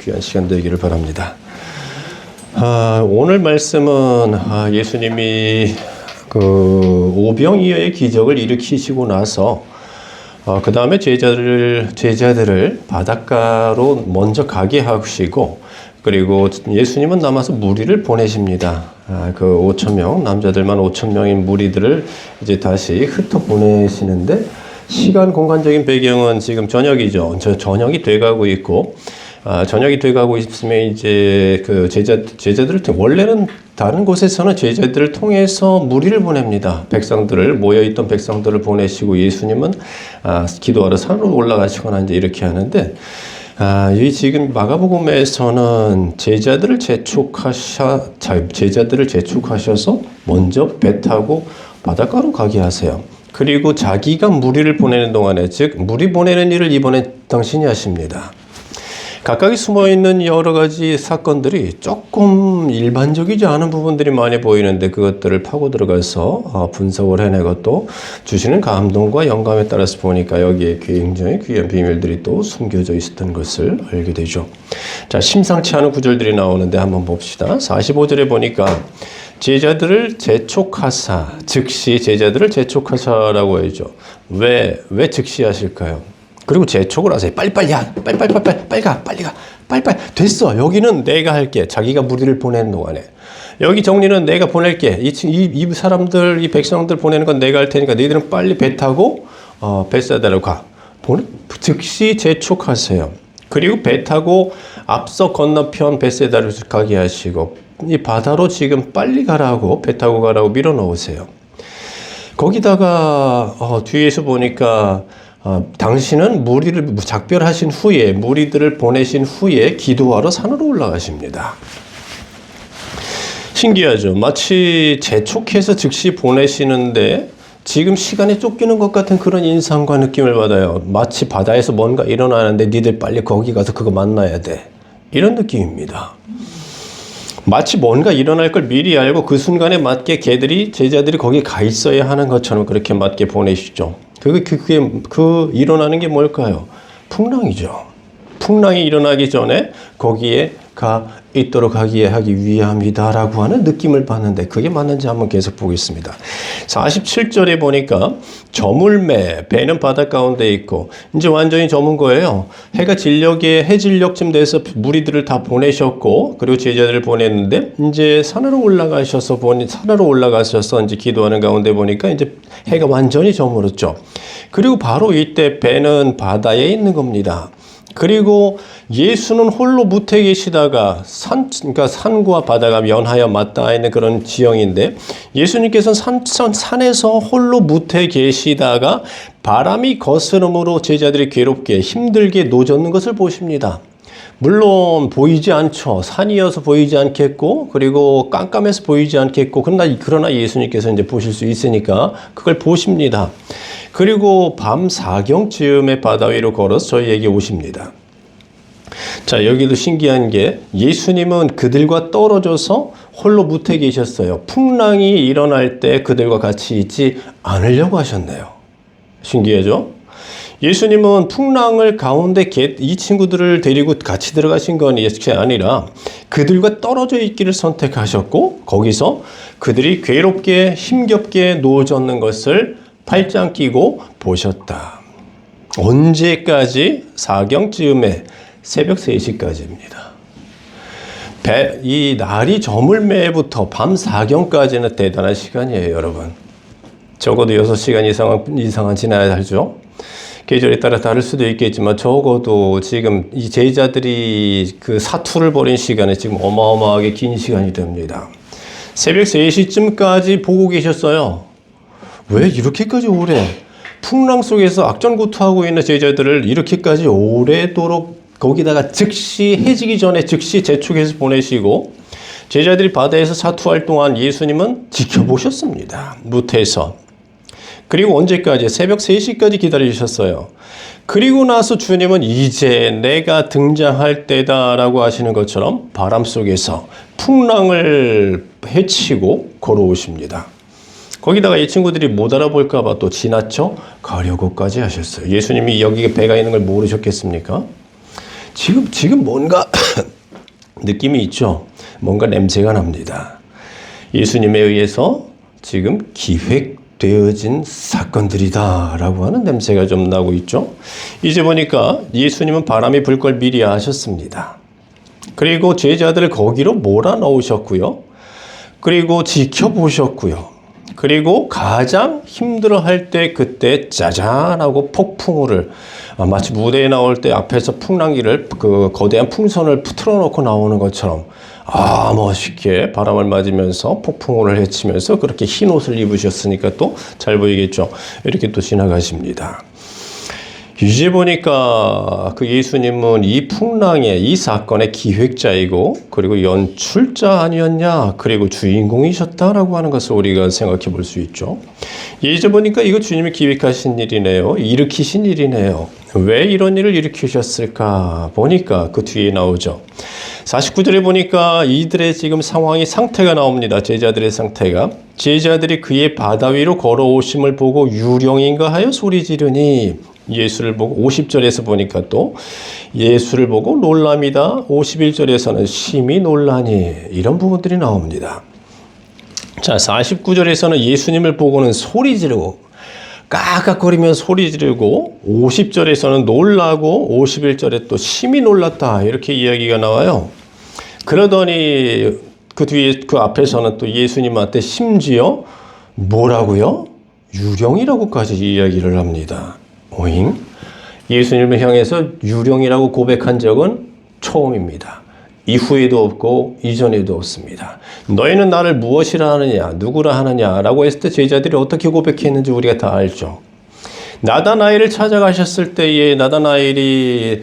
귀한 시간 되기를 바랍니다. 오늘 말씀은 예수님이 그 오병이어의 기적을 일으키시고 나서 그 다음에 제자들을 바닷가로 먼저 가게 하시고, 그리고 예수님은 남아서 무리를 보내십니다. 그 5,000명, 남자들만 5,000명인 무리들을 이제 다시 흩어 보내시는데, 시간 공간적인 배경은 지금 저녁이죠. 저녁이 돼가고 있고, 저녁이 돼가고 있으면 이제 그 제자들을 원래는 다른 곳에서는 제자들을 통해서 무리를 보냅니다. 모여있던 백성들을 보내시고, 예수님은 기도하러 산으로 올라가시거나 이제 이렇게 하는데, 이 지금 마가복음에서는 제자들을 재촉하셔서 먼저 배 타고 바닷가로 가게 하세요. 그리고 자기가 무리를 보내는 동안에, 즉 무리 보내는 일을 이번에 당신이 하십니다. 각각이 숨어있는 여러 가지 사건들이 조금 일반적이지 않은 부분들이 많이 보이는데, 그것들을 파고 들어가서 분석을 해내고 또 주시는 감동과 영감에 따라서 보니까 여기에 굉장히 귀한 비밀들이 또 숨겨져 있었던 것을 알게 되죠. 자, 심상치 않은 구절들이 나오는데 한번 봅시다. 45절에 보니까 제자들을 재촉하사, 즉시 제자들을 재촉하사라고 하죠. 왜 즉시 하실까요? 그리고 재촉을 하세요. 빨리 가. 됐어. 여기는 내가 할게. 자기가 무리를 보내는 동안에. 여기 정리는 내가 보낼게. 이 사람들, 이 백성들 보내는 건 내가 할 테니까 너희들은 빨리 배 타고 벳사다로 가. 즉시 재촉하세요. 그리고 배 타고 앞서 건너편 벳사다로 가게 하시고, 이 바다로 지금 빨리 가라고, 배 타고 가라고 밀어넣으세요. 거기다가 뒤에서 보니까 당신은 무리를 작별하신 후에, 무리들을 보내신 후에 기도하러 산으로 올라가십니다. 신기하죠? 마치 재촉해서 즉시 보내시는데 지금 시간에 쫓기는 것 같은 그런 인상과 느낌을 받아요. 마치 바다에서 뭔가 일어나는데 니들 빨리 거기 가서 그거 만나야 돼. 이런 느낌입니다. 마치 뭔가 일어날 걸 미리 알고 그 순간에 맞게 제자들이 거기 가 있어야 하는 것처럼 그렇게 맞게 보내시죠. 그 일어나는 게 뭘까요? 풍랑이죠. 풍랑이 일어나기 전에 거기에 가 있도록 하기 위함이다라고 하는 느낌을 받는데, 그게 맞는지 한번 계속 보겠습니다. 47절에 보니까 저물매, 배는 바다 가운데 있고, 이제 완전히 저문 거예요. 해가 해질녘쯤 돼서 무리들을 다 보내셨고, 그리고 제자들을 보냈는데, 이제 산으로 올라가셔서 이제 기도하는 가운데 보니까 이제 해가 완전히 저물었죠. 그리고 바로 이때 배는 바다에 있는 겁니다. 그리고 예수는 홀로 무태 계시다가 그러니까 산과 바다가 연하여 맞닿아 있는 그런 지형인데, 예수님께서는 산에서 홀로 무태 계시다가 바람이 거스름으로 제자들이 괴롭게 힘들게 노젓는 것을 보십니다. 물론 보이지 않죠. 산이어서 보이지 않겠고, 그리고 깜깜해서 보이지 않겠고, 그러나 예수님께서 이제 보실 수 있으니까 그걸 보십니다. 그리고 밤 4경쯤에 바다 위로 걸어서 저희에게 오십니다. 자, 여기도 신기한 게, 예수님은 그들과 떨어져서 홀로 무태 계셨어요. 풍랑이 일어날 때 그들과 같이 있지 않으려고 하셨네요. 신기하죠? 예수님은 풍랑을 가운데 이 친구들을 데리고 같이 들어가신 건 아니라 그들과 떨어져 있기를 선택하셨고, 거기서 그들이 괴롭게 힘겹게 누워졌는 것을 팔짱 끼고 보셨다. 언제까지? 4경쯤에 새벽 3시까지입니다. 이 날이 저물매부터 밤 4경까지는 대단한 시간이에요, 여러분. 적어도 6시간 이상은 지나야 하죠. 계절에 따라 다를 수도 있겠지만 적어도 지금 이 제자들이 그 사투를 벌인 시간에 지금 어마어마하게 긴 시간이 됩니다. 새벽 3시쯤까지 보고 계셨어요. 왜 이렇게까지 오래? 풍랑 속에서 악전고투하고 있는 제자들을 이렇게까지 오래도록, 거기다가 즉시 해지기 전에 즉시 재촉해서 보내시고, 제자들이 바다에서 사투할 동안 예수님은 지켜보셨습니다. 무태에서. 그리고 언제까지? 새벽 3시까지 기다리셨어요. 그리고 나서 주님은 이제 내가 등장할 때다라고 하시는 것처럼 바람 속에서 풍랑을 헤치고 걸어오십니다. 거기다가 이 친구들이 못 알아볼까봐 또 지나쳐 가려고까지 하셨어요. 예수님이 여기 배가 있는 걸 모르셨겠습니까? 지금 뭔가 느낌이 있죠? 뭔가 냄새가 납니다. 예수님에 의해서 지금 기획되어진 사건들이다라고 하는 냄새가 좀 나고 있죠? 이제 보니까 예수님은 바람이 불 걸 미리 아셨습니다. 그리고 제자들을 거기로 몰아넣으셨고요. 그리고 지켜보셨고요. 그리고 가장 힘들어할 때 그때 짜잔 하고 폭풍우를 마치 무대에 나올 때 앞에서 풍랑기를 그 거대한 풍선을 틀어놓고 나오는 것처럼 멋있게 바람을 맞으면서 폭풍우를 헤치면서 그렇게 흰 옷을 입으셨으니까 또 잘 보이겠죠. 이렇게 또 지나가십니다. 이제 보니까 그 예수님은 이 풍랑의 이 사건의 기획자이고 그리고 연출자 아니었냐, 그리고 주인공이셨다라고 하는 것을 우리가 생각해 볼 수 있죠. 이제 보니까 이거 주님이 기획하신 일이네요. 일으키신 일이네요. 왜 이런 일을 일으키셨을까 보니까 그 뒤에 나오죠. 49절에 보니까 이들의 지금 상태가 나옵니다. 제자들의 상태가. 제자들이 그의 바다 위로 걸어오심을 보고 유령인가 하여 소리 지르니, 예수를 보고 50절에서 보니까 또 예수를 보고 놀랍니다. 51절에서는 심히 놀라니, 이런 부분들이 나옵니다. 자, 49절에서는 예수님을 보고는 소리 지르고 깍깍거리며 소리 지르고, 50절에서는 놀라고 51절에 또 심히 놀랐다, 이렇게 이야기가 나와요. 그러더니 그 뒤에 그 앞에서는 또 예수님한테 심지어 뭐라고요? 유령이라고까지 이야기를 합니다. 오잉? 예수님을 향해서 유령이라고 고백한 적은 처음입니다. 이후에도 없고 이전에도 없습니다. 너희는 나를 무엇이라 하느냐, 누구라 하느냐라고 했을 때 제자들이 어떻게 고백했는지 우리가 다 알죠. 나다나엘을 찾아가셨을 때에 나다나엘에게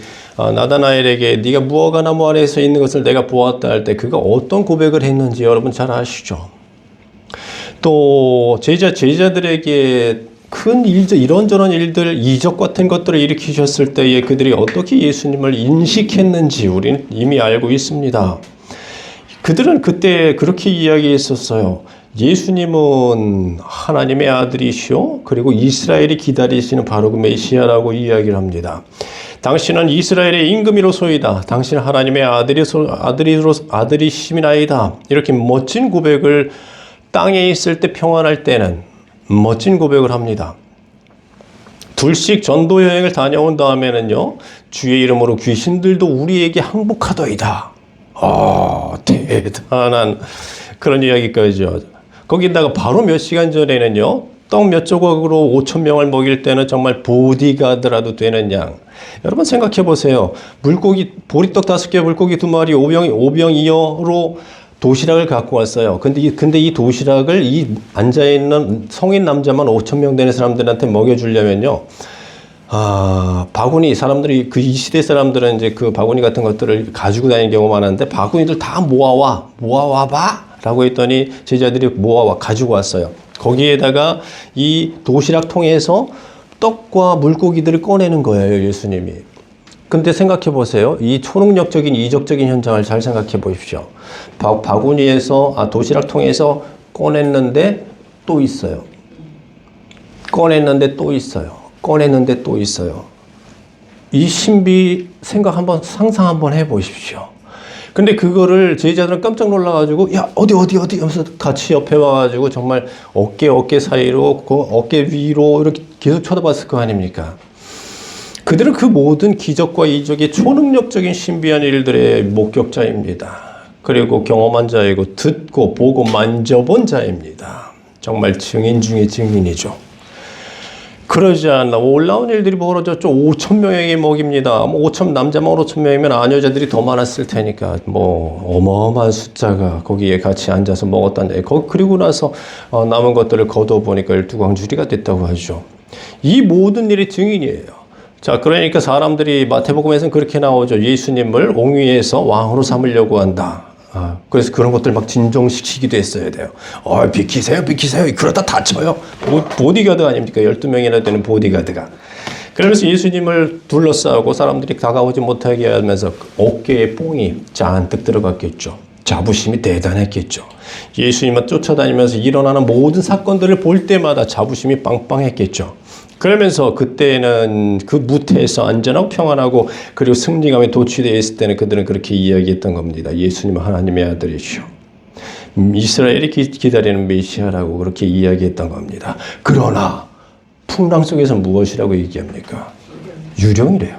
네가 무화과 나무 아래에서 있는 것을 내가 보았다 할 때 그가 어떤 고백을 했는지 여러분 잘 아시죠. 또 제자들에게 큰 일들, 이런저런 일들, 이적 같은 것들을 일으키셨을 때에 그들이 어떻게 예수님을 인식했는지 우리는 이미 알고 있습니다. 그들은 그때 그렇게 이야기했었어요. 예수님은 하나님의 아들이시오, 그리고 이스라엘이 기다리시는 바로 그 메시아라고 이야기를 합니다. 당신은 이스라엘의 임금이로소이다. 당신은 하나님의 아들이심이나이다. 이렇게 멋진 고백을, 땅에 있을 때 평안할 때는 멋진 고백을 합니다. 둘씩 전도 여행을 다녀온 다음에는요, 주의 이름으로 귀신들도 우리에게 항복하더이다. 대단한 그런 이야기까지요. 거기다가 바로 몇 시간 전에는요, 떡 몇 조각으로 5,000명을 먹일 때는 정말 보디가드라도 되는 양. 여러분 생각해 보세요. 물고기, 보리떡 5개, 물고기 2마리, 오병이어로 도시락을 갖고 왔어요. 근데 이 도시락을 이 앉아있는 성인 남자만 5,000명 되는 사람들한테 먹여주려면요, 바구니, 사람들이 이 시대 사람들은 이제 그 바구니 같은 것들을 가지고 다니는 경우가 많은데, 바구니들 다 모아와봐 라고 했더니 제자들이 가지고 왔어요. 거기에다가 이 도시락 통에서 떡과 물고기들을 꺼내는 거예요, 예수님이. 근데 생각해 보세요. 이 초능력적인 이적적인 현장을 잘 생각해 보십시오. 바구니에서, 도시락 통에서 꺼냈는데 또 있어요. 꺼냈는데 또 있어요. 꺼냈는데 또 있어요. 이 신비 상상 한번 해 보십시오. 근데 그거를 제자들은 깜짝 놀라가지고, 야, 어디 하면서 같이 옆에 와가지고 정말 어깨 사이로, 어깨 위로 이렇게 계속 쳐다봤을 거 아닙니까? 그들은 그 모든 기적과 이적의 초능력적인 신비한 일들의 목격자입니다. 그리고 경험한 자이고 듣고 보고 만져본 자입니다. 정말 증인 중에 증인이죠. 그러지 않나 놀라운 일들이 벌어졌죠. 5,000명에게 먹입니다. 남자만 5,000명이면 아녀자들이 더 많았을 테니까 어마어마한 숫자가 거기에 같이 앉아서 먹었다는데, 그리고 나서 남은 것들을 거두어 보니까 12광주리가 됐다고 하죠. 이 모든 일이 증인이에요. 자, 그러니까 사람들이 마태복음에서는 그렇게 나오죠. 예수님을 옹위에서 왕으로 삼으려고 한다. 그래서 그런 것들 막 진정시키기도 했어야 돼요. 비키세요. 그러다 다쳐요. 보디가드 아닙니까? 12명이나 되는 보디가드가. 그러면서 예수님을 둘러싸고 사람들이 다가오지 못하게 하면서 어깨에 뽕이 잔뜩 들어갔겠죠. 자부심이 대단했겠죠. 예수님을 쫓아다니면서 일어나는 모든 사건들을 볼 때마다 자부심이 빵빵했겠죠. 그러면서 그때는 그 무태에서 안전하고 평안하고 그리고 승리감에 도취되어 있을 때는 그들은 그렇게 이야기했던 겁니다. 예수님은 하나님의 아들이시오. 이스라엘이 기다리는 메시아라고 그렇게 이야기했던 겁니다. 그러나 풍랑 속에서 무엇이라고 얘기합니까? 유령이래요.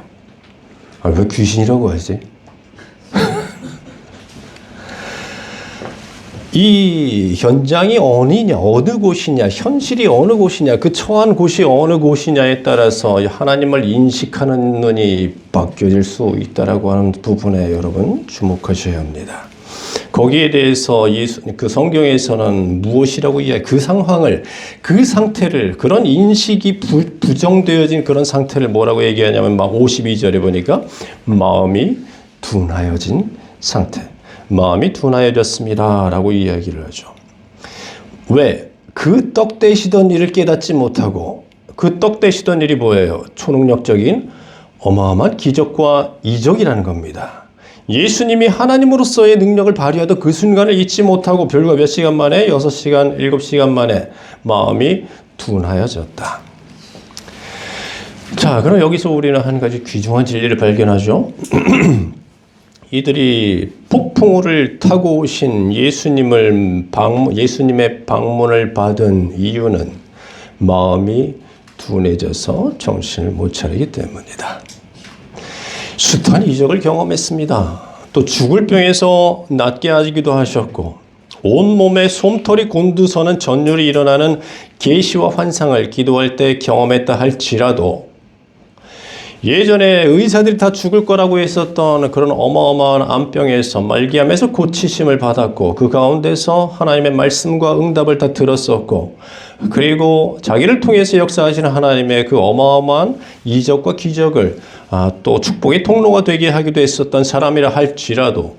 아, 왜 귀신이라고 하지? 이 현장이 어느 곳이냐, 현실이 어느 곳이냐, 그 처한 곳이 어느 곳이냐에 따라서 하나님을 인식하는 눈이 바뀌어질 수 있다라고 하는 부분에 여러분 주목하셔야 합니다. 거기에 대해서 그 성경에서는 무엇이라고 그 상황을, 그 상태를, 그런 인식이 부정되어진 그런 상태를 뭐라고 얘기하냐면 52절에 보니까 마음이 둔하여진 상태. 마음이 둔하여졌습니다. 라고 이야기를 하죠. 왜? 그 떡 되시던 일을 깨닫지 못하고 그 떡 되시던 일이 뭐예요? 초능력적인 어마어마한 기적과 이적이라는 겁니다. 예수님이 하나님으로서의 능력을 발휘하던 그 순간을 잊지 못하고 불과 몇 시간 만에 6시간, 7시간 만에 마음이 둔하여졌다. 자, 그럼 여기서 우리는 한 가지 귀중한 진리를 발견하죠. 이들이 폭풍우를 타고 오신 예수님의 방문을 받은 이유는 마음이 둔해져서 정신을 못 차리기 때문이다. 숱한 이적을 경험했습니다. 또 죽을 병에서 낫게 하기도 하셨고 온몸에 솜털이 곤두서는 전율이 일어나는 계시와 환상을 기도할 때 경험했다 할지라도 예전에 의사들이 다 죽을 거라고 했었던 그런 어마어마한 암병에서 말기암에서 고치심을 받았고 그 가운데서 하나님의 말씀과 응답을 다 들었었고 그리고 자기를 통해서 역사하시는 하나님의 그 어마어마한 이적과 기적을 또 축복의 통로가 되게 하기도 했었던 사람이라 할지라도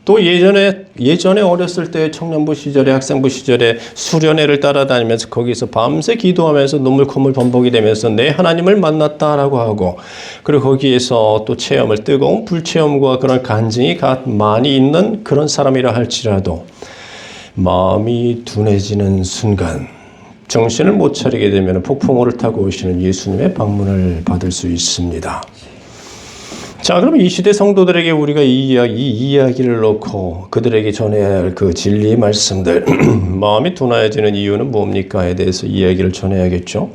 또 예전에 어렸을 때 청년부 시절에 학생부 시절에 수련회를 따라다니면서 거기서 밤새 기도하면서 눈물콧물 범벅이 되면서 내 하나님을 만났다라고 하고 그리고 거기에서 또 뜨거운 불체험과 그런 간증이 많이 있는 그런 사람이라 할지라도 마음이 둔해지는 순간 정신을 못 차리게 되면 폭풍우를 타고 오시는 예수님의 방문을 받을 수 있습니다. 자, 그럼 이 시대 성도들에게 우리가 이 이야기를 놓고 그들에게 전해야 할 그 진리의 말씀들, 마음이 둔하여지는 이유는 뭡니까에 대해서 이야기를 전해야겠죠.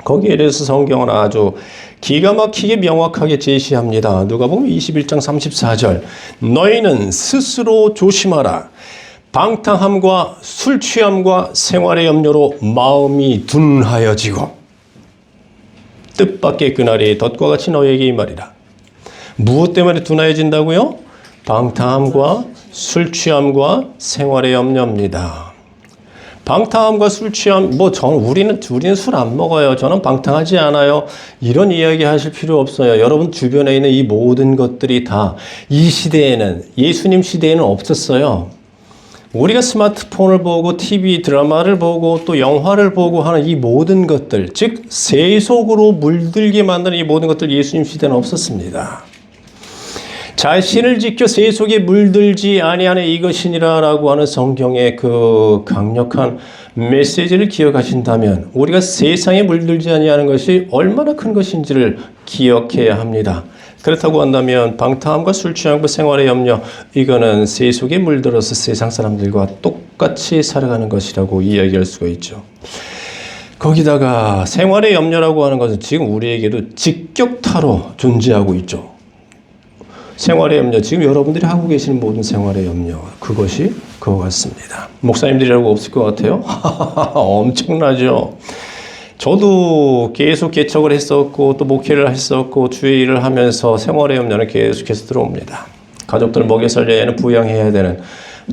거기에 대해서 성경은 아주 기가 막히게 명확하게 제시합니다. 누가복음 21장 34절. 너희는 스스로 조심하라. 방탕함과 술 취함과 생활의 염려로 마음이 둔하여지고 뜻밖의 그날이 덫과 같이 너희에게 임하리라. 무엇 때문에 둔하여진다고요? 방탕함과 술 취함과 생활의 염려입니다. 방탕함과 술 취함, 우리는 술 안 먹어요. 저는 방탕하지 않아요. 이런 이야기 하실 필요 없어요. 여러분 주변에 있는 이 모든 것들이 다 이 시대에는, 예수님 시대에는 없었어요. 우리가 스마트폰을 보고 TV 드라마를 보고 또 영화를 보고 하는 이 모든 것들, 즉 세속으로 물들게 만드는 이 모든 것들 예수님 시대는 없었습니다. 자신을 지켜 세속에 물들지 아니하는 이것이니라라고 하는 성경의 그 강력한 메시지를 기억하신다면 우리가 세상에 물들지 아니하는 것이 얼마나 큰 것인지를 기억해야 합니다. 그렇다고 한다면 방탕함과 술 취함과 생활의 염려, 이거는 세속에 물들어서 세상 사람들과 똑같이 살아가는 것이라고 이야기할 수가 있죠. 거기다가 생활의 염려라고 하는 것은 지금 우리에게도 직격타로 존재하고 있죠. 생활의 염려, 지금 여러분들이 하고 계시는 모든 생활의 염려, 그것이 그거 같습니다. 목사님들이라고 없을 것 같아요? 엄청나죠. 저도 계속 개척을 했었고 또 목회를 했었고 주의 일을 하면서 생활의 염려는 계속해서 들어옵니다. 가족들 먹여 살려야 하는, 부양해야 되는,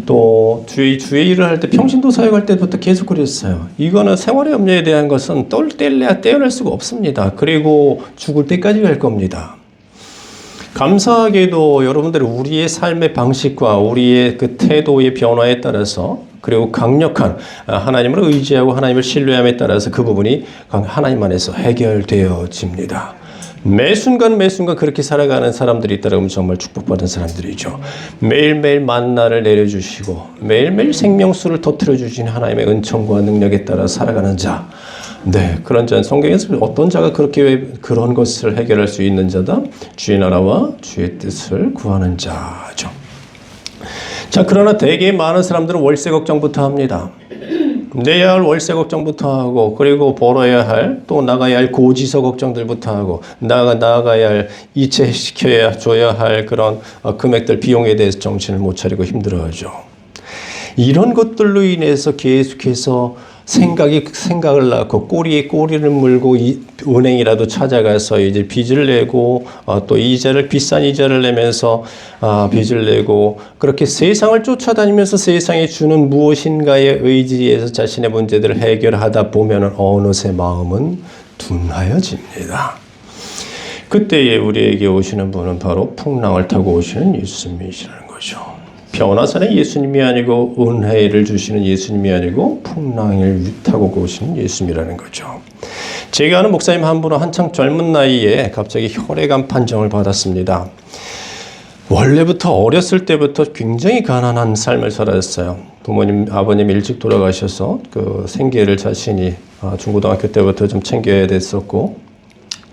또 주의 일을 할 때 평신도 사역할 때부터 계속 그랬어요. 이거는 생활의 염려에 대한 것은 떼어낼 수가 없습니다. 그리고 죽을 때까지 갈 겁니다. 감사하게도 여러분들이 우리의 삶의 방식과 우리의 그 태도의 변화에 따라서 그리고 강력한 하나님을 의지하고 하나님을 신뢰함에 따라서 그 부분이 하나님 안에서 해결되어집니다. 매 순간 그렇게 살아가는 사람들이 있다면 정말 축복받은 사람들이죠. 매일매일 만나를 내려주시고 매일매일 생명수를 터뜨려 주신 하나님의 은총과 능력에 따라 살아가는 자, 네, 그런 자 성경에서 어떤 자가 그렇게 그런 것을 해결할 수 있는 자다? 주의 나라와 주의 뜻을 구하는 자죠. 자, 그러나 대개 많은 사람들은 월세 걱정부터 합니다. 내야 할 월세 걱정부터 하고, 그리고 벌어야 할, 또 나가야 할 고지서 걱정들부터 하고, 나가야 할, 이체시켜야 줘야 할 그런 금액들, 비용에 대해서 정신을 못 차리고 힘들어하죠. 이런 것들로 인해서 계속해서 생각을 낳고 꼬리에 꼬리를 물고 은행이라도 찾아가서 이제 빚을 내고 또 비싼 이자를 내면서 빚을 내고 그렇게 세상을 쫓아다니면서 세상에 주는 무엇인가에 의지해서 자신의 문제들을 해결하다 보면 어느새 마음은 둔하여집니다. 그때에 우리에게 오시는 분은 바로 풍랑을 타고 오시는 예수님이시라는 거죠. 변화산의 예수님이 아니고 은혜를 주시는 예수님이 아니고 풍랑을 타고 오시는 예수님이라는 거죠. 제가 아는 목사님 한 분은 한창 젊은 나이에 갑자기 혈액암 판정을 받았습니다. 원래부터 어렸을 때부터 굉장히 가난한 삶을 살았어요. 부모님, 아버님 일찍 돌아가셔서 그 생계를 자신이 중고등학교 때부터 좀 챙겨야 됐었고,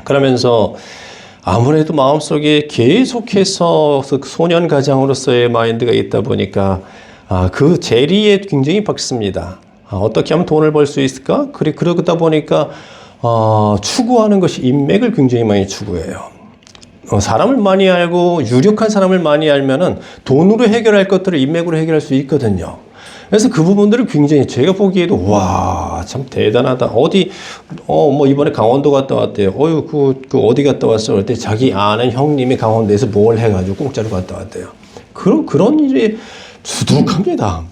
그러면서 아무래도 마음속에 계속해서 소년 가장으로서의 마인드가 있다 보니까 그 재리에 굉장히 박습니다. 어떻게 하면 돈을 벌 수 있을까? 그러다 보니까 추구하는 것이 인맥을 굉장히 많이 추구해요. 사람을 많이 알고 유력한 사람을 많이 알면은 돈으로 해결할 것들을 인맥으로 해결할 수 있거든요. 그래서 그 부분들을 굉장히 제가 보기에도 와, 참 대단하다. 뭐 이번에 강원도 갔다 왔대요. 그 어디 갔다 왔어? 그럴 때 자기 아는 형님이 강원도에서 뭘 해가지고 공짜로 갔다 왔대요. 그런 일이 두둑합니다.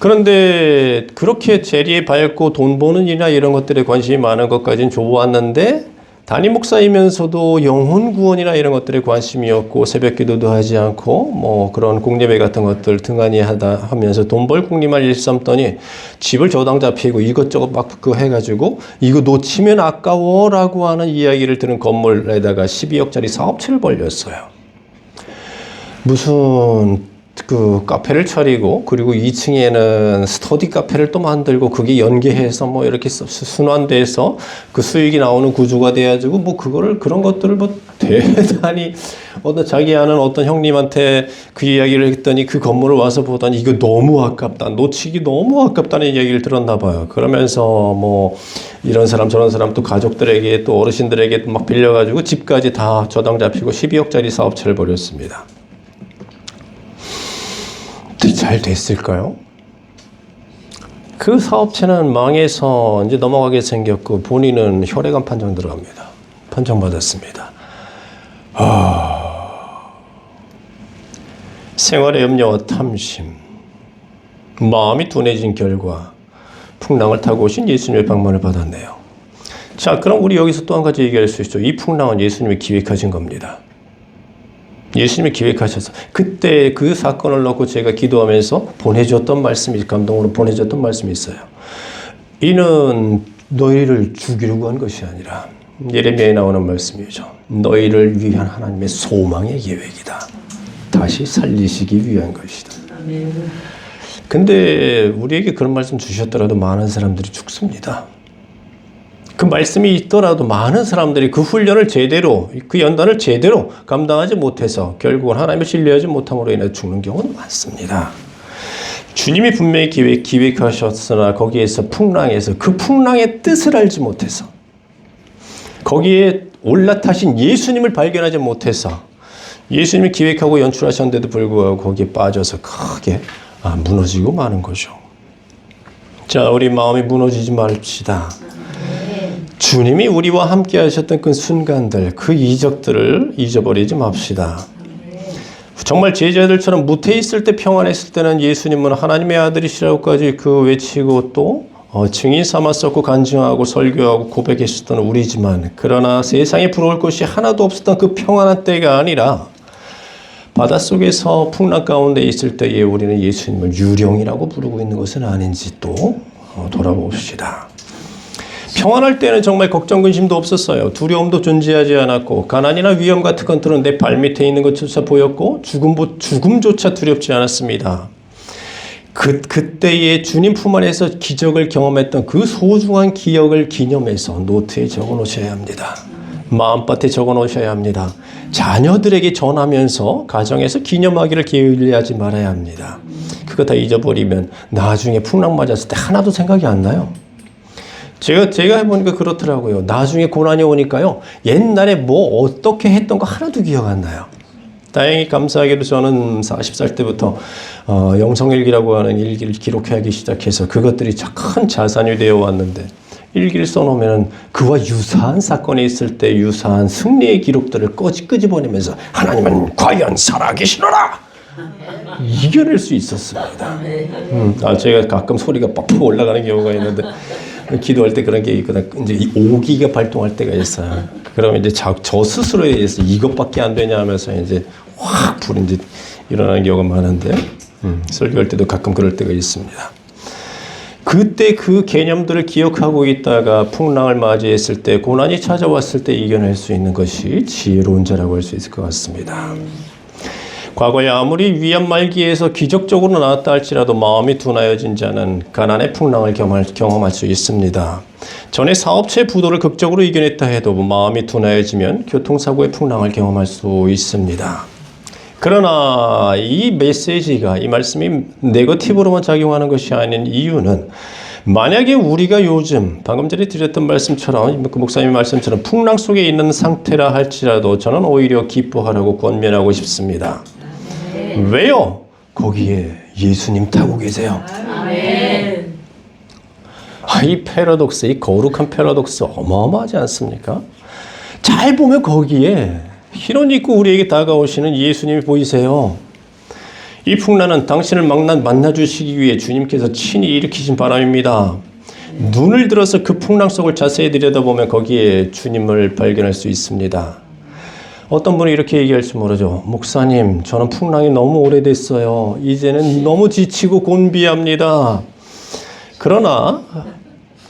그런데 그렇게 재리에 밝고 돈 버는 일이나 이런 것들에 관심이 많은 것까지는 좋았는데 담임 목사이면서도 영혼 구원이나 이런 것들에 관심이 없고 새벽 기도도 하지 않고 뭐 그런 공예배 같은 것들 등한히 하면서 돈 벌 궁리만 일삼더니 집을 저당 잡히고 이것저것 막 해가지고 이거 놓치면 아까워라고 하는 이야기를 들은 건물에다가 12억짜리 사업체를 벌렸어요. 무슨 그 카페를 차리고 그리고 2층에는 스터디 카페를 또 만들고 그게 연계해서 뭐 이렇게 순환돼서 그 수익이 나오는 구조가 돼가지고 뭐 그런 것들을 뭐 대단히 자기 아는 어떤 형님한테 그 이야기를 했더니 그 건물을 와서 보더니 이거 너무 아깝다, 놓치기 너무 아깝다는 이야기를 들었나 봐요. 그러면서 뭐 이런 사람 저런 사람 또 가족들에게 또 어르신들에게 막 빌려가지고 집까지 다 저당 잡히고 12억짜리 사업체를 벌였습니다. 잘 됐을까요? 그 사업체는 망해서 이제 넘어가게 생겼고 본인은 혈액암 판정 들어갑니다. 판정받았습니다. 생활의 염려와 탐심, 마음이 둔해진 결과 풍랑을 타고 오신 예수님의 방문을 받았네요. 자, 그럼 우리 여기서 또 한 가지 얘기할 수 있죠. 이 풍랑은 예수님이 기획하신 겁니다. 예수님이 기획하셔서 그때 그 사건을 놓고 제가 기도하면서 보내줬던 말씀이 감동으로 보내줬던 말씀이 있어요. 이는 너희를 죽이려고 한 것이 아니라 예레미야에 나오는 말씀이죠. 너희를 위한 하나님의 소망의 계획이다. 다시 살리시기 위한 것이다. 근데 우리에게 그런 말씀 주셨더라도 많은 사람들이 죽습니다. 그 말씀이 있더라도 많은 사람들이 그 훈련을 제대로, 그 연단을 제대로 감당하지 못해서 결국은 하나님을 신뢰하지 못함으로 인해 죽는 경우는 많습니다. 주님이 분명히 기획하셨으나 거기에서 풍랑에서 그 풍랑의 뜻을 알지 못해서 거기에 올라타신 예수님을 발견하지 못해서 예수님이 기획하고 연출하셨는데도 불구하고 거기에 빠져서 크게 무너지고 마는 거죠. 자, 우리 마음이 무너지지 맙시다. 주님이 우리와 함께 하셨던 그 순간들, 그 이적들을 잊어버리지 맙시다. 정말 제자들처럼 무태 있을 때 평안했을 때는 예수님은 하나님의 아들이시라고까지 그 외치고 또 증인 삼았었고 간증하고 설교하고 고백했었던 우리지만 그러나 세상에 부러울 것이 하나도 없었던 그 평안한 때가 아니라 바닷속에서 풍랑 가운데 있을 때에 우리는 예수님을 유령이라고 부르고 있는 것은 아닌지 또 돌아봅시다. 평안할 때는 정말 걱정 근심도 없었어요. 두려움도 존재하지 않았고 가난이나 위험 같은 것들은 내 발밑에 있는 것조차 보였고 죽음조차 두렵지 않았습니다. 그때의 주님 품 안에서 기적을 경험했던 그 소중한 기억을 기념해서 노트에 적어 놓으셔야 합니다. 마음밭에 적어 놓으셔야 합니다. 자녀들에게 전하면서 가정에서 기념하기를 게을리하지 말아야 합니다. 그거 다 잊어버리면 나중에 풍랑 맞았을 때 하나도 생각이 안 나요. 제가 해보니까 그렇더라고요. 나중에 고난이 오니까요. 옛날에 뭐 어떻게 했던 거 하나도 기억 안 나요. 다행히 감사하게도 저는 40살 때부터 영성일기라고 하는 일기를 기록하기 시작해서 그것들이 큰 자산이 되어 왔는데 일기를 써놓으면 그와 유사한 사건이 있을 때 유사한 승리의 기록들을 끄집어내면서 하나님은 과연 살아계시노라! 이겨낼 수 있었습니다. 제가 가끔 소리가 뻑뻑 올라가는 경우가 있는데 기도할 때 그런 게 있거든. 이제 오기가 발동할 때가 있어요. 그러면 이제 저 스스로에 대해서 이것밖에 안 되냐 하면서 이제 확 불이 이제 일어나는 경우가 많은데, 설교할 때도 가끔 그럴 때가 있습니다. 그때 그 개념들을 기억하고 있다가 풍랑을 맞이했을 때, 고난이 찾아왔을 때 이겨낼 수 있는 것이 지혜로운 자라고 할 수 있을 것 같습니다. 과거에 아무리 위암 말기에서 기적적으로 나았다 할지라도 마음이 둔하여진 자는 가난의 풍랑을 경험할 수 있습니다. 전에 사업체 부도를 극적으로 이겨냈다 해도 마음이 둔하여지면 교통사고의 풍랑을 경험할 수 있습니다. 그러나 이 메시지가, 이 말씀이 네거티브로만 작용하는 것이 아닌 이유는 만약에 우리가 요즘 방금 전에 드렸던 말씀처럼 그 목사님의 말씀처럼 풍랑 속에 있는 상태라 할지라도 저는 오히려 기뻐하라고 권면하고 싶습니다. 왜요? 거기에 예수님 타고 계세요. 아멘. 이 패러독스, 이 거룩한 패러독스 어마어마하지 않습니까? 잘 보면 거기에 흰옷 입고 우리에게 다가오시는 예수님이 보이세요. 이 풍랑은 당신을 만나주시기 위해 주님께서 친히 일으키신 바람입니다. 눈을 들어서 그 풍랑 속을 자세히 들여다보면 거기에 주님을 발견할 수 있습니다. 어떤 분이 이렇게 얘기할지 모르죠. 목사님, 저는 풍랑이 너무 오래됐어요. 이제는 너무 지치고 곤비합니다. 그러나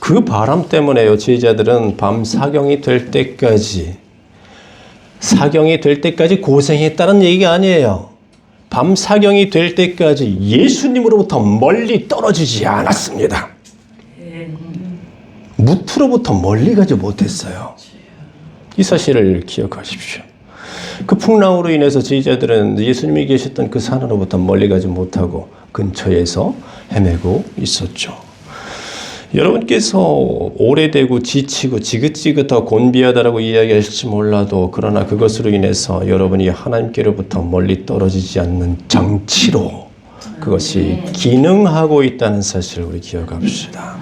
그 바람 때문에요. 제자들은 밤 사경이 될 때까지 고생했다는 얘기가 아니에요. 밤 사경이 될 때까지 예수님으로부터 멀리 떨어지지 않았습니다. 무트로부터 멀리 가지 못했어요. 이 사실을 기억하십시오. 그 풍랑으로 인해서 제자들은 예수님이 계셨던 그 산으로부터 멀리 가지 못하고 근처에서 헤매고 있었죠. 여러분께서 오래되고 지치고 지긋지긋하고 곤비하다라고 이야기하실지 몰라도 그러나 그것으로 인해서 여러분이 하나님께로부터 멀리 떨어지지 않는 장치로 그것이 기능하고 있다는 사실을 우리 기억합시다.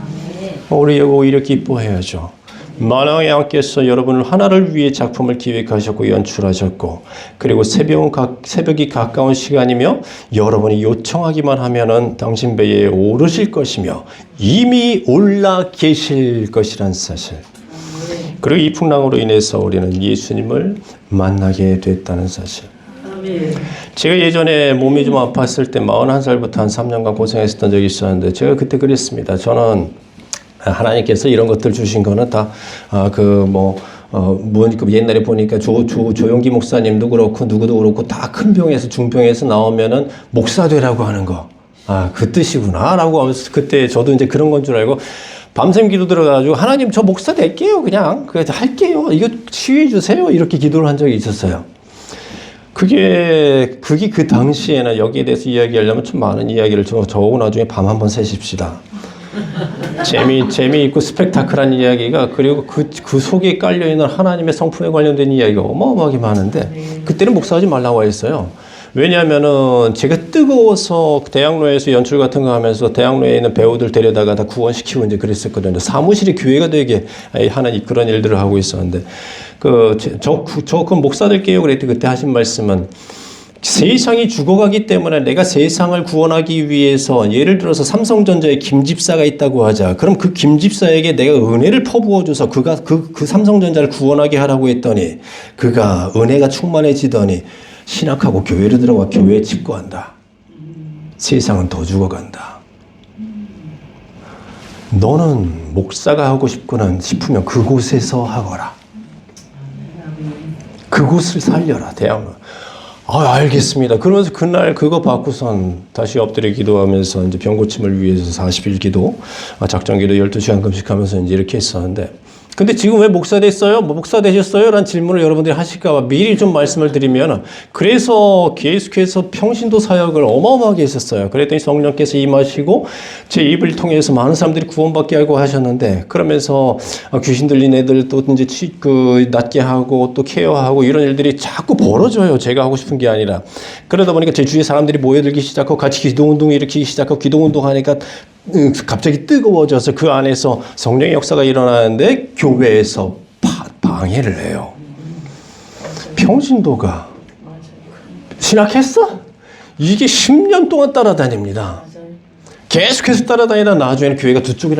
우리 오히려 기뻐해야죠. 만왕의 양께서 여러분을 하나를 위해 작품을 기획하셨고 연출하셨고 그리고 새벽이 가까운 시간이며 여러분이 요청하기만 하면은 당신 배에 오르실 것이며 이미 올라 계실 것이란 사실. 그리고 이 풍랑으로 인해서 우리는 예수님을 만나게 됐다는 사실. 제가 예전에 몸이 좀 아팠을 때 41살부터 한 3년간 고생했었던 적이 있었는데 제가 그때 그랬습니다. 저는 하나님께서 이런 것들 주신 거는 다, 옛날에 보니까 조용기 목사님도 그렇고, 누구도 그렇고, 다 큰 병에서, 중병에서 나오면은 목사 되라고 하는 거. 그 뜻이구나. 라고 하면서 그때 저도 이제 그런 건 줄 알고, 밤샘 기도 들어가가지고, 하나님 저 목사 될게요. 그냥 할게요. 이거 치유해 주세요. 이렇게 기도를 한 적이 있었어요. 그게 그 당시에는 여기에 대해서 이야기하려면 참 많은 이야기를 저하고 나중에 밤 한번 새십시다. 재미있고 스펙타클한 이야기가 그리고 그 속에 깔려있는 하나님의 성품에 관련된 이야기가 어마어마하게 많은데 그때는 목사하지 말라고 했어요. 왜냐하면은 제가 뜨거워서 대학로에서 연출 같은 거 하면서 대학로에 있는 배우들 데려다가 다 구원시키고 이제 그랬었거든요. 사무실이 교회가 되게 하는 그런 일들을 하고 있었는데 그 목사들께요 그랬더니 그때 하신 말씀은 세상이 죽어가기 때문에 내가 세상을 구원하기 위해서 예를 들어서 삼성전자에 김 집사가 있다고 하자. 그럼 그 김 집사에게 내가 은혜를 퍼부어줘서 그가 그 삼성전자를 구원하게 하라고 했더니 그가 은혜가 충만해지더니 신학하고 교회로 들어가 교회에 집거한다. 세상은 더 죽어간다. 너는 목사가 하고 싶으면 그곳에서 하거라. 그곳을 살려라. 대학로. 아, 알겠습니다. 그러면서 그날 그거 받고선 다시 엎드려 기도하면서 이제 병 고침을 위해서 40일 기도, 작전 기도 12시간 금식하면서 이제 이렇게 했었는데, 근데 지금 왜 목사 됐어요? 뭐 목사 되셨어요? 라는 질문을 여러분들이 하실까봐 미리 좀 말씀을 드리면, 그래서 계속해서 평신도 사역을 어마어마하게 했었어요. 그랬더니 성령께서 임하시고 제 입을 통해서 많은 사람들이 구원받게 하고 하셨는데, 그러면서 귀신 들린 애들 또 이제 낫게 하고 또 케어하고 이런 일들이 자꾸 벌어져요. 제가 하고 싶은 게 아니라. 그러다 보니까 제 주위에 사람들이 모여들기 시작하고 같이 기도운동 일으키기 시작하고 기도운동 하니까 갑자기 뜨거워져서 그 안에서 성령의 역사가 일어나는데 교회에서 방해를 해요. 평신도가 신학했어? 이게 10년 동안 따라다닙니다. 계속해서 따라다니다 나중에는 교회가 두 쪽이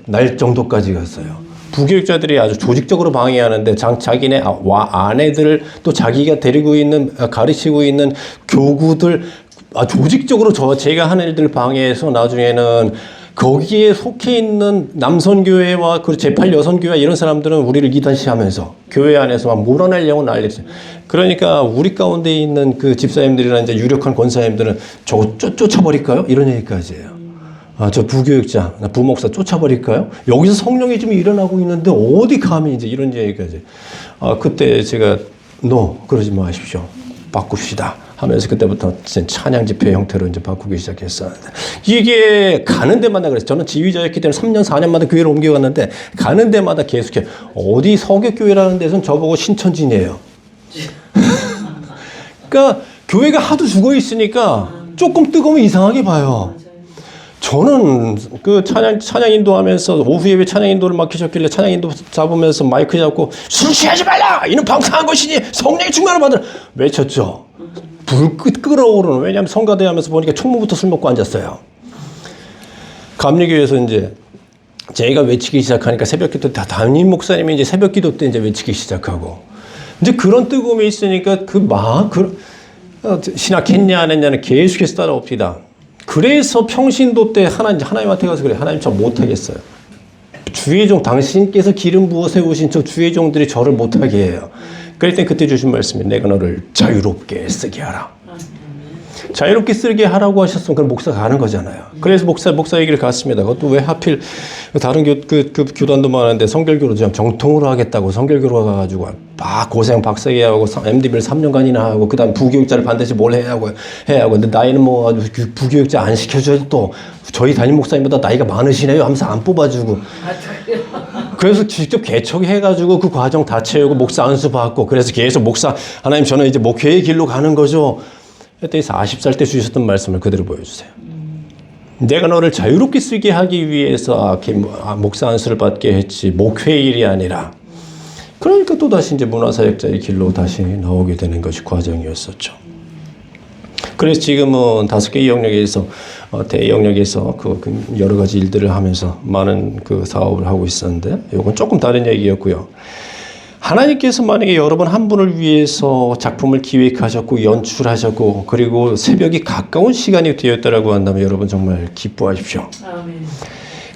날 정도까지 갔어요. 부교육자들이 아주 조직적으로 방해하는데 자기네 아내들 또 자기가 데리고 있는 가르치고 있는 교구들 조직적으로 제가 하는 일들을 방해해서 나중에는 거기에 속해 있는 남선교회와 그 제8 여선교회 이런 사람들은 우리를 이단시하면서 교회 안에서 막 몰아내려고 난리죠. 그러니까 우리 가운데 있는 그 집사님들이나 이제 유력한 권사님들은 저거 쫓아버릴까요? 이런 얘기까지 해요. 저 부교육자, 부목사 쫓아버릴까요? 여기서 성령이 좀 일어나고 있는데 어디 감히 이제 이런 얘기까지. 그때 제가 그러지 마십시오. 바꿉시다. 하면서 그때부터 찬양 집회 형태로 이제 바꾸기 시작했었는데, 이게 가는 데마다 그랬어요. 저는 지휘자였기 때문에 3년, 4년마다 교회를 옮겨갔는데, 가는 데마다 계속해. 어디 서교교회라는 데서는 저보고 신천진이에요. 그러니까 교회가 하도 죽어 있으니까 조금 뜨거우면 이상하게 봐요. 저는 그 찬양 인도하면서 오후 예배 찬양 인도를 맡기셨길래 찬양 인도 잡으면서 마이크 잡고 술 취하지 말라! 이는 방탕한 것이니 성령의 충만을 받으라! 외쳤죠. 불 끓어오르는, 왜냐하면 성가대 하면서 보니까 총무부터 술 먹고 앉았어요. 감리교에서 이제 제가 외치기 시작하니까 새벽 기도 때 담임 목사님이 이제 새벽 기도 때 이제 외치기 시작하고, 이제 그런 뜨거움이 있으니까 신학했냐 안 했냐는 계속해서 따라옵니다. 그래서 평신도 때 하나님한테 가서 그래. 하나님 저 못하겠어요. 주의 종 당신께서 기름 부어 세우신 저 주의 종들이 저를 못하게 해요. 그랬더니 그때 주신 말씀이 내가 너를 자유롭게 쓰게 하라. 자유롭게 쓰게 하라고 하셨으면 그럼 목사가 가는 거잖아요. 그래서 목사 얘기를 갔습니다. 그것도 왜 하필 다른 교단도 많은데 성결교로 정통으로 하겠다고 성결교로 가가지고 막 고생 박사기 하고 MDB를 3년간이나 하고 그다음 부교육자를 반드시 뭘 해야 하고 근데 나이는 뭐 아주 부교육자 안 시켜줘도 또 저희 담임 목사님보다 나이가 많으시네요 하면서 안 뽑아주고, 그래서 직접 개척해가지고 그 과정 다 채우고 목사 안수 받고, 그래서 계속 하나님 저는 이제 목회의 길로 가는 거죠. 그때 40살 때 주셨던 말씀을 그대로 보여주세요. 내가 너를 자유롭게 쓰게 하기 위해서 목사 안수를 받게 했지 목회의 일이 아니라. 그러니까 또다시 이제 문화사역자의 길로 다시 나오게 되는 것이 과정이었었죠. 그래서 지금은 5개 영역에서 대영역에서 여러 가지 일들을 하면서 많은 그 사업을 하고 있었는데, 이건 조금 다른 얘기였고요. 하나님께서 만약에 여러분 한 분을 위해서 작품을 기획하셨고 연출하셨고 그리고 새벽이 가까운 시간이 되었다라고 한다면 여러분 정말 기뻐하십시오. 아멘.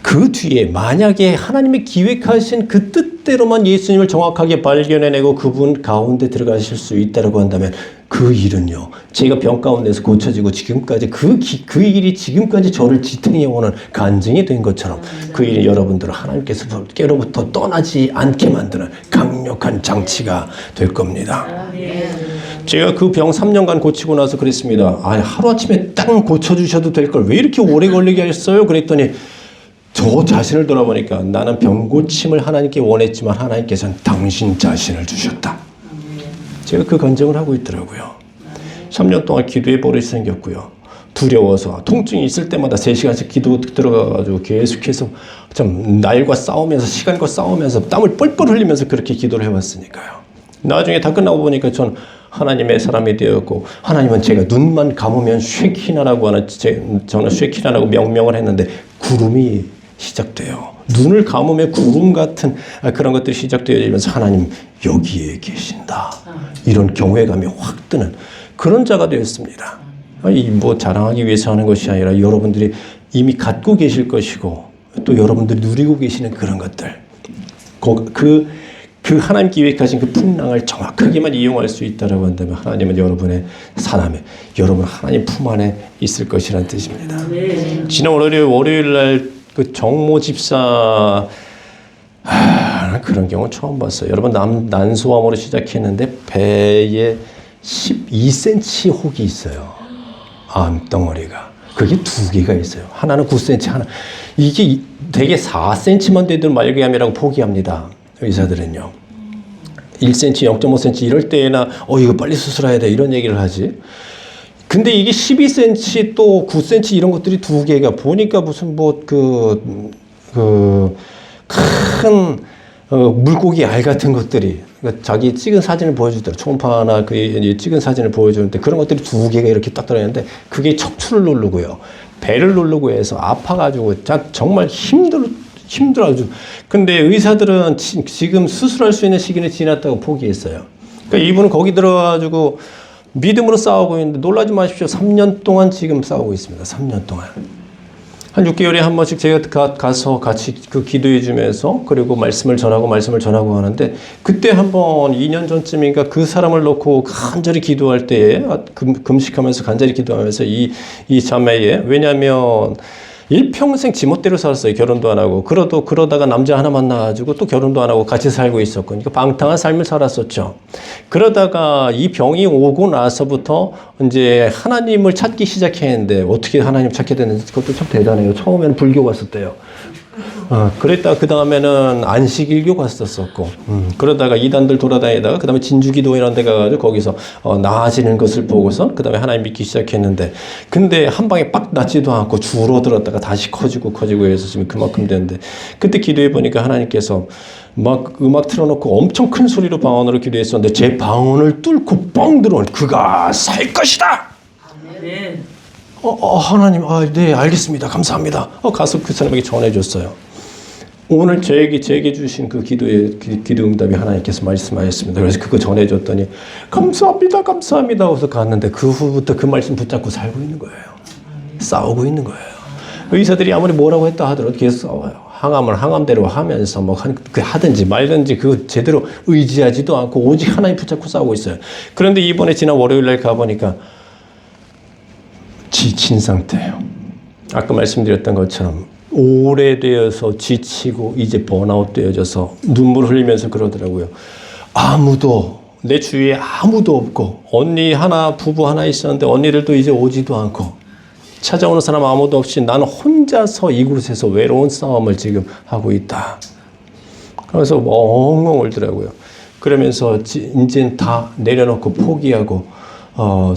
그 뒤에 만약에 하나님이 기획하신 그 뜻대로만 예수님을 정확하게 발견해내고 그분 가운데 들어가실 수 있다라고 한다면 그 일은요, 제가 병 가운데서 고쳐지고 지금까지 그 일이 지금까지 저를 지탱해오는 간증이 된 것처럼 그 일이 여러분들을 하나님께로부터 떠나지 않게 만드는 강력한 장치가 될 겁니다. 제가 그 병 3년간 고치고 나서 그랬습니다. 하루아침에 딱 고쳐주셔도 될 걸 왜 이렇게 오래 걸리게 하셨어요? 그랬더니 저 자신을 돌아보니까 나는 병 고침을 하나님께 원했지만 하나님께서는 당신 자신을 주셨다. 제가 그 간증을 하고 있더라고요. 3년 동안 기도에 버릇이 생겼고요. 두려워서 통증이 있을 때마다 3시간씩 기도 들어가가지고 계속해서 좀 날과 싸우면서 시간과 싸우면서 땀을 뻘뻘 흘리면서 그렇게 기도를 해왔으니까요. 나중에 다 끝나고 보니까 전 하나님의 사람이 되었고, 하나님은 제가 눈만 감으면 쉐키나라고 하는, 저는 쉐키나라고 명명을 했는데 구름이 시작돼요. 눈을 감으면 구름 같은 그런 것들이 시작되어지면서 하나님 여기에 계신다. 이런 경외감이 확 드는 그런 자가 되었습니다. 뭐 자랑하기 위해서 하는 것이 아니라 여러분들이 이미 갖고 계실 것이고 또 여러분들이 누리고 계시는 그런 것들. 그 하나님 기획하신 그 풍랑을 정확하게만 이용할 수 있다라고 한다면 하나님은 여러분의 사람에 여러분 하나님 품 안에 있을 것이라는 뜻입니다. 지난 월요일 날 그 정모 집사 그런 경우 처음 봤어요. 여러분 난소암으로 시작했는데 배에 12cm 혹이 있어요. 암덩어리가. 그게 두 개가 있어요. 하나는 9cm, 하나. 이게 되게 4cm만 돼도 말기암이라고 포기합니다. 의사들은요. 1cm, 0.5cm 이럴 때나 이거 빨리 수술해야 돼 이런 얘기를 하지. 근데 이게 12cm 또 9cm 이런 것들이 두 개가 보니까 무슨 큰 물고기 알 같은 것들이 그러니까 자기 찍은 사진을 보여주더라고요. 초음파나 그 찍은 사진을 보여주는데 그런 것들이 두 개가 이렇게 딱 들어있는데 그게 척추를 누르고요. 배를 누르고 해서 아파가지고 정말 힘들어가지고. 근데 의사들은 지금 수술할 수 있는 시기는 지났다고 포기했어요. 그러니까 이분은 거기 들어가가지고 믿음으로 싸우고 있는데 놀라지 마십시오. 3년 동안 지금 싸우고 있습니다. 3년 동안. 한 6개월에 한 번씩 제가 가서 같이 그 기도해 주면서 그리고 말씀을 전하고 하는데 그때 한 번 2년 전쯤인가 그 사람을 놓고 간절히 기도할 때에 금식하면서 간절히 기도하면서 이 자매에 왜냐하면 일평생 지멋대로 살았어요. 결혼도 안 하고. 그러다가 남자 하나 만나가지고 또 결혼도 안 하고 같이 살고 있었고. 그러니까 방탕한 삶을 살았었죠. 그러다가 이 병이 오고 나서부터 이제 하나님을 찾기 시작했는데 어떻게 하나님 찾게 됐는지 그것도 참 대단해요. 처음에는 불교 갔었대요. 그랬다가 그 다음에는 안식일교 갔었었고, 그러다가 이단들 돌아다니다가 그 다음에 진주기도 이런 데 가가지고 거기서 나아지는 것을 보고서 그 다음에 하나님 믿기 시작했는데, 근데 한 방에 빡 낫지도 않고 줄어들었다가 다시 커지고 해서 지금 그만큼 되는데, 그때 기도해 보니까 하나님께서 막 음악 틀어놓고 엄청 큰 소리로 방언으로 기도했었는데 제 방언을 뚫고 뻥 들어온 그가 살 것이다. 아멘. 하나님, 네, 알겠습니다. 감사합니다. 가서 그 사람에게 전해줬어요. 오늘 제게 주신 그 기도 응답이 하나님께서 말씀하셨습니다. 그래서 그거 전해줬더니 감사합니다. 하고서 갔는데 그 후부터 그 말씀 붙잡고 살고 있는 거예요. 싸우고 있는 거예요. 의사들이 아무리 뭐라고 했다 하더라도 계속 싸워요. 항암을 항암대로 하면서 하든지 말든지 그 제대로 의지하지도 않고 오직 하나님 붙잡고 싸우고 있어요. 그런데 이번에 지난 월요일날 가보니까 지친 상태예요. 아까 말씀드렸던 것처럼 오래되어서 지치고 이제 번아웃 되어져서 눈물 흘리면서 그러더라고요. 내 주위에 아무도 없고 부부 하나 있었는데 언니들도 이제 오지도 않고 찾아오는 사람 아무도 없이 나는 혼자서 이곳에서 외로운 싸움을 지금 하고 있다. 그래서 엉엉 울더라고요. 그러면서 이제는 다 내려놓고 포기하고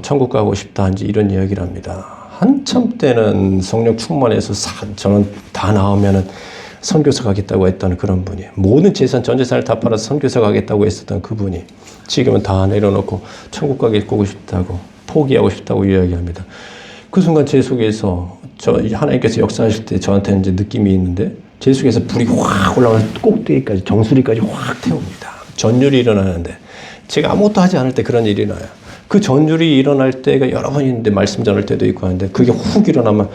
천국 가고 싶다 이제 이런 이야기를 합니다. 한참 때는 성령 충만해서 저는 다 나오면은 선교사 가겠다고 했던 그런 분이, 모든 재산 전 재산을 다 팔아서 선교사 가겠다고 했었던 그분이 지금은 다 내려놓고 천국 가고 싶다고 포기하고 싶다고 이야기합니다. 그 순간 제 속에서 하나님께서 역사하실 때 저한테는 이제 느낌이 있는데 제 속에서 불이 확 올라가서 꼭대기까지 정수리까지 확 태웁니다. 전율이 일어나는데 제가 아무것도 하지 않을 때 그런 일이 나요. 그 전율이 일어날 때가 여러 번 있는데 말씀 전할 때도 있고 하는데 그게 훅 일어나면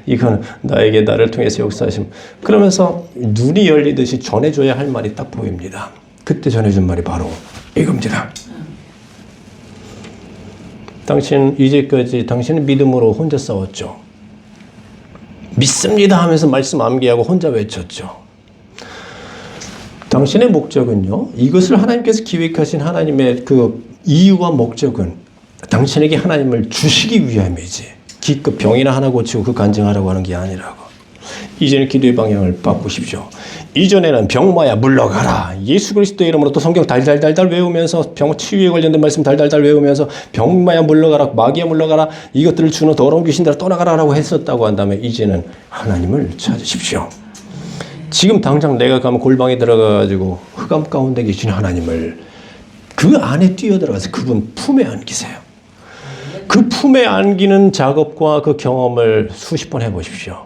이건 나를 통해서 역사하심. 그러면서 눈이 열리듯이 전해줘야 할 말이 딱 보입니다. 그때 전해준 말이 바로 이겁니다. 당신은 믿음으로 혼자 싸웠죠. 믿습니다 하면서 말씀 암기하고 혼자 외쳤죠. 당신의 목적은요, 이것을 하나님께서 기획하신 하나님의 그 이유와 목적은 당신에게 하나님을 주시기 위함이지 기껏 병이나 하나 고치고 그 간증하라고 하는 게 아니라고. 이제는 기도의 방향을 바꾸십시오. 이전에는 병마야 물러가라. 예수 그리스도의 이름으로 또 성경 달달달달 외우면서 병 치유에 관련된 말씀 달달달 외우면서 병마야 물러가라, 마귀야 물러가라, 이것들을 주는 더러운 귀신들아 떠나가라라고 했었다고 한다면 이제는 하나님을 찾으십시오. 지금 당장 내가 가면 골방에 들어가가지고 흑암 가운데 계신 하나님을 그 안에 뛰어들어가서 그분 품에 안기세요. 그 품에 안기는 작업과 그 경험을 수십 번 해보십시오.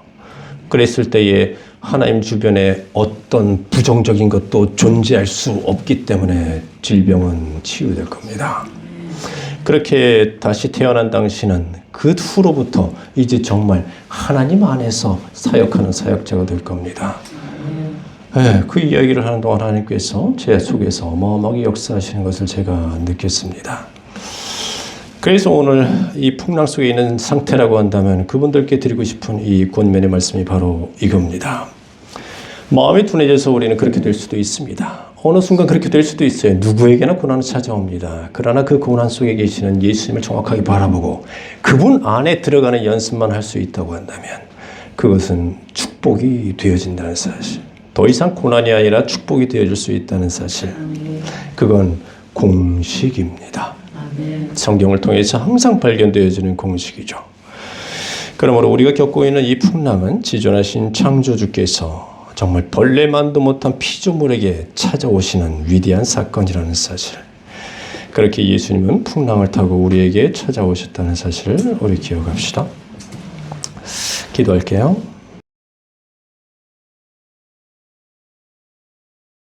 그랬을 때에 하나님 주변에 어떤 부정적인 것도 존재할 수 없기 때문에 질병은 치유될 겁니다. 그렇게 다시 태어난 당신은 그 후로부터 이제 정말 하나님 안에서 사역하는 사역자가 될 겁니다. 그 이야기를 하는 동안 하나님께서 제 속에서 어마어마하게 역사하시는 것을 제가 느꼈습니다. 그래서 오늘 이 풍랑 속에 있는 상태라고 한다면 그분들께 드리고 싶은 이 권면의 말씀이 바로 이겁니다. 마음이 둔해져서 우리는 그렇게 될 수도 있습니다. 어느 순간 그렇게 될 수도 있어요. 누구에게나 고난은 찾아옵니다. 그러나 그 고난 속에 계시는 예수님을 정확하게 바라보고 그분 안에 들어가는 연습만 할 수 있다고 한다면 그것은 축복이 되어진다는 사실. 더 이상 고난이 아니라 축복이 되어질 수 있다는 사실. 그건 공식입니다. 성경을 통해서 항상 발견되어지는 공식이죠. 그러므로 우리가 겪고 있는 이 풍랑은 지존하신 창조주께서 정말 벌레만도 못한 피조물에게 찾아오시는 위대한 사건이라는 사실. 그렇게 예수님은 풍랑을 타고 우리에게 찾아오셨다는 사실을 우리 기억합시다. 기도할게요.